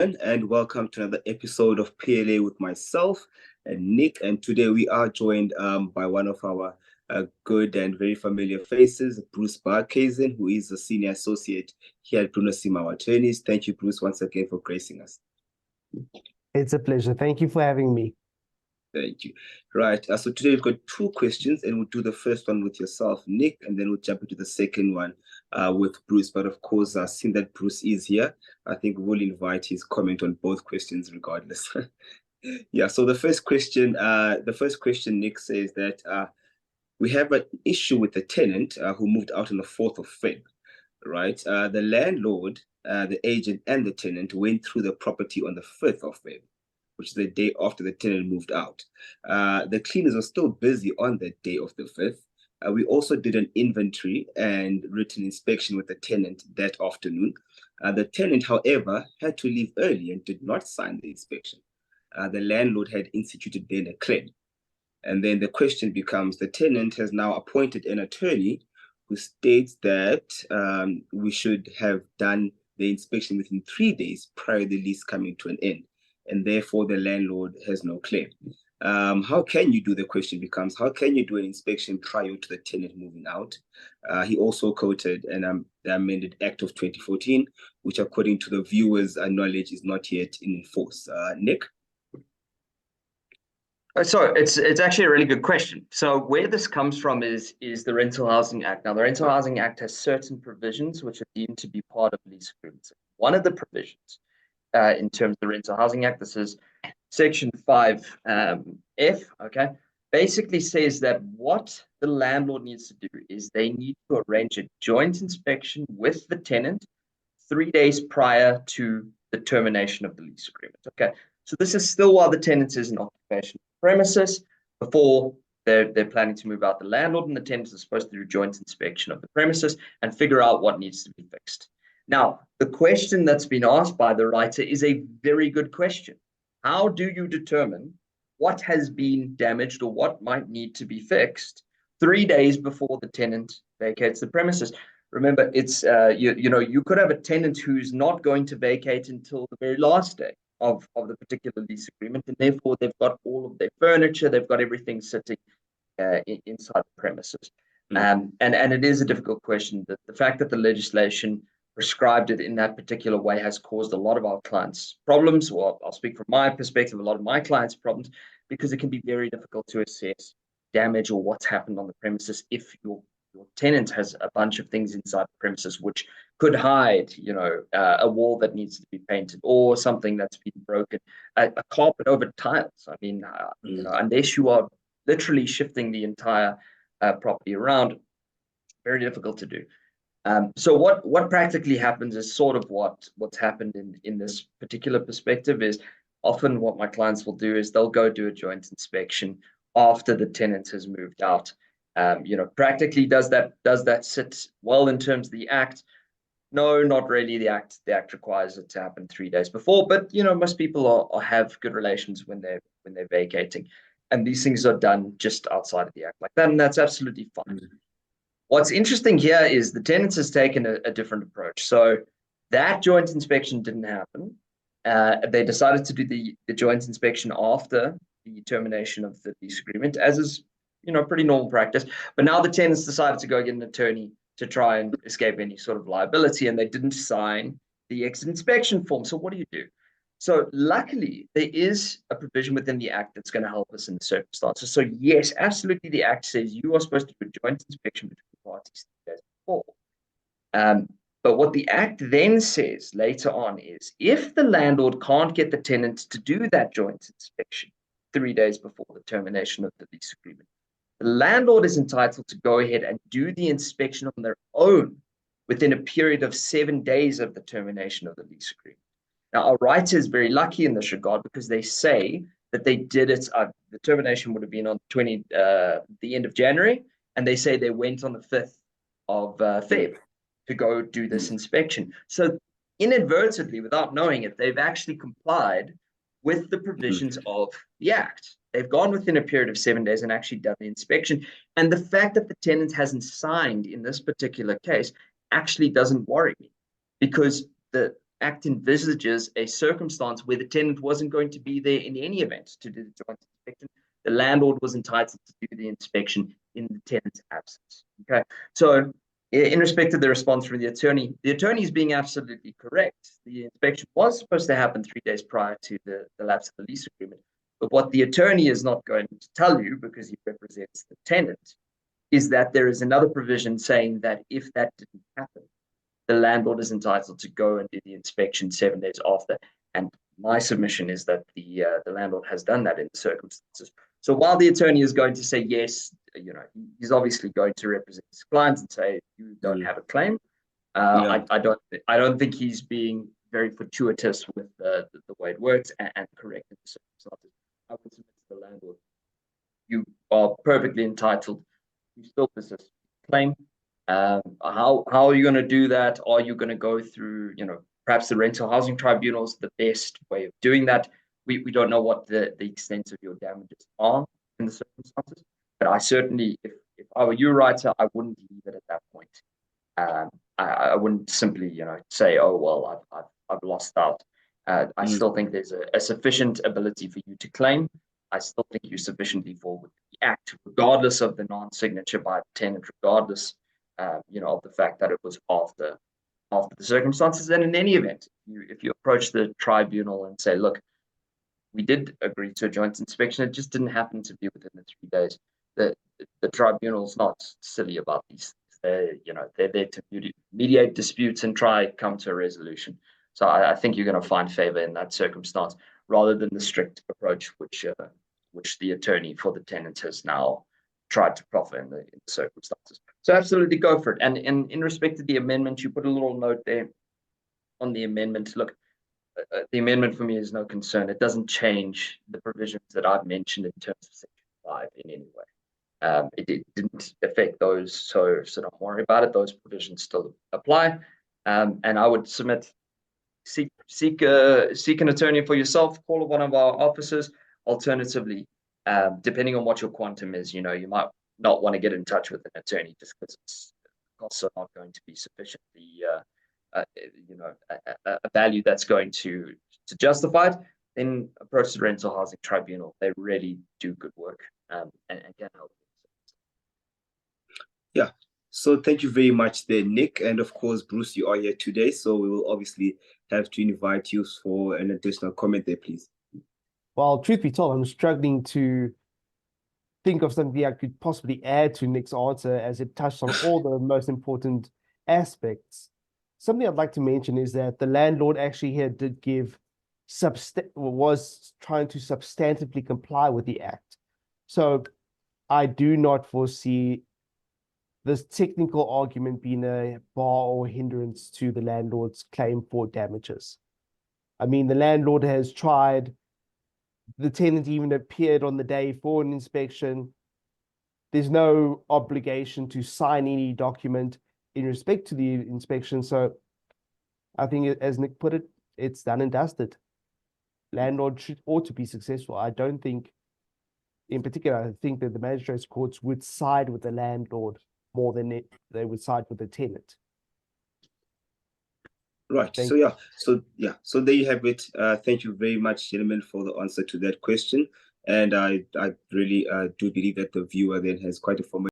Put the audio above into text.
and welcome to another episode of PLA with myself and Nick. And today we are joined by one of our good and very familiar faces, Bruce Barkhuizen, who is a senior associate here at Bruno Simao Attorneys. Thank you, Bruce, once again for gracing us. It's a pleasure. Thank you for having me. Thank you. Right. So today we've got two questions, and we'll do the first one with yourself, Nick, and then we'll jump into the second one with Bruce. But of course, seeing that Bruce is here, I think we'll invite his comment on both questions regardless. Yeah. So the first question, Nick says that we have an issue with the tenant who moved out on the 4th of Feb. Right. The landlord, the agent, and the tenant went through the property on the 5th of Feb, which is the day after the tenant moved out. The cleaners were still busy on that day of the 5th. We also did an inventory and written inspection with the tenant that afternoon. The tenant, however, had to leave early and did not sign the inspection. The landlord had instituted then a claim. And then the question becomes, the tenant has now appointed an attorney who states that we should have done the inspection within 3 days prior to the lease coming to an end, and therefore the landlord has no claim. How can you do, the question becomes, how can you do an inspection prior to the tenant moving out? He also quoted the amended Act of 2014, which according to the viewers' knowledge is not yet in force. Nick? So it's actually a really good question. So where this comes from is the Rental Housing Act. Now, the Rental Housing Act has certain provisions which are deemed to be part of lease agreements. One of the provisions in terms of the Rental Housing Act, this is Section 5F, okay, basically says that what the landlord needs to do is they need to arrange a joint inspection with the tenant 3 days prior to the termination of the lease agreement, okay? So this is still while the tenant is in occupation of the premises, before they're planning to move out. The landlord and the tenant are supposed to do a joint inspection of the premises and figure out what needs to be fixed. Now, the question that's been asked by the writer is a very good question. How do you determine what has been damaged or what might need to be fixed 3 days before the tenant vacates the premises? Remember, it's you could have a tenant who's not going to vacate until the very last day of the particular lease agreement, and therefore they've got all of their furniture, they've got everything sitting inside the premises. And it is a difficult question. The fact that the legislation prescribed it in that particular way has caused a lot of our clients problems. Well, I'll speak from my perspective, a lot of my clients' problems, because it can be very difficult to assess damage or what's happened on the premises if your tenant has a bunch of things inside the premises which could hide, a wall that needs to be painted or something that's been broken, a carpet over tiles. I mean, unless you are literally shifting the entire property around, very difficult to do. So what practically happens is sort of what's happened in this particular perspective is often what my clients will do is they'll go do a joint inspection after the tenant has moved out. Practically does that sit well in terms of the Act? No, not really. The Act requires it to happen 3 days before, but most people have good relations when they're vacating, and these things are done just outside of the Act like that, and that's absolutely fine. What's interesting here is the tenants has taken a different approach. So that joint inspection didn't happen. They decided to do the joint inspection after the termination of the lease agreement, as is pretty normal practice. But now the tenants decided to go get an attorney to try and escape any sort of liability, and they didn't sign the exit inspection form. So what do you do? So luckily, there is a provision within the Act that's going to help us in the circumstances. So yes, absolutely, the Act says you are supposed to do a joint inspection between parties 3 days before. But what the Act then says later on is if the landlord can't get the tenant to do that joint inspection 3 days before the termination of the lease agreement, the landlord is entitled to go ahead and do the inspection on their own within a period of 7 days of the termination of the lease agreement. Now, our writer is very lucky in this regard because they say that they did it. The termination would have been on the end of January, and they say they went on the 5th of Feb to go do this inspection. So inadvertently, without knowing it, they've actually complied with the provisions of the Act. They've gone within a period of 7 days and actually done the inspection. And the fact that the tenant hasn't signed in this particular case actually doesn't worry me, because Act envisages a circumstance where the tenant wasn't going to be there in any event to do the joint inspection. The landlord was entitled to do the inspection in the tenant's absence. Okay, so in respect to the response from the attorney is being absolutely correct. The inspection was supposed to happen 3 days prior to the lapse of the lease agreement. But what the attorney is not going to tell you, because he represents the tenant, is that there is another provision saying that if that didn't happen, the landlord is entitled to go and do the inspection 7 days after. And my submission is that the landlord has done that in the circumstances. So while the attorney is going to say yes, he's obviously going to represent his clients and say you don't have a claim. I don't think he's being very fortuitous with the way it works and correct in the circumstances. I would submit to the landlord, you are perfectly entitled to still possess claim. How are you going to do that? Are you going to go through, perhaps the rental housing tribunal is the best way of doing that? We don't know what the extent of your damages are in the circumstances, but I certainly, if I were you, writer, I wouldn't leave it at that point. I wouldn't simply, say, oh well, I've lost out. I still think there's a sufficient ability for you to claim. I still think you're sufficiently forward with the act, regardless of the non-signature by the tenant, regardless, of the fact that it was after the circumstances. And in any event, if you approach the tribunal and say, look, we did agree to a joint inspection, it just didn't happen to be within the 3 days. The tribunal's not silly about these things. They're there to mediate disputes and come to a resolution. So I think you're going to find favor in that circumstance, rather than the strict approach which the attorney for the tenant has now tried to proffer in the circumstances. So absolutely go for it. And in respect to the amendment, you put a little note there on the amendment. Look, the amendment for me is no concern. It doesn't change the provisions that I've mentioned in terms of Section 5 in any way. It didn't affect those, so don't worry about it. Those provisions still apply. And I would submit, seek an attorney for yourself, call one of our officers. Alternatively, depending on what your quantum is, you might not want to get in touch with an attorney just because it's also not going to be sufficiently a value that's going to justify it. Then approach the rental housing tribunal. They really do good work and can help. Yeah. So thank you very much there, Nick. And of course, Bruce, you are here today, so we will obviously have to invite you for an additional comment there, please. Well, truth be told, I'm struggling to think of something I could possibly add to Nick's answer, as it touched on all the most important aspects. Something I'd like to mention is that the landlord actually here did was trying to substantively comply with the act. So I do not foresee this technical argument being a bar or hindrance to the landlord's claim for damages. I mean, the landlord has tried. The tenant even appeared on the day for an inspection. There's no obligation to sign any document in respect to the inspection. So I think, as Nick put it, it's done and dusted. Landlord ought to be successful. I don't think, in particular, I think that the magistrates' courts would side with the landlord more than they would side with the tenant. Right. So there you have it. Thank you very much, gentlemen, for the answer to that question. And I really do believe that the viewer then has quite a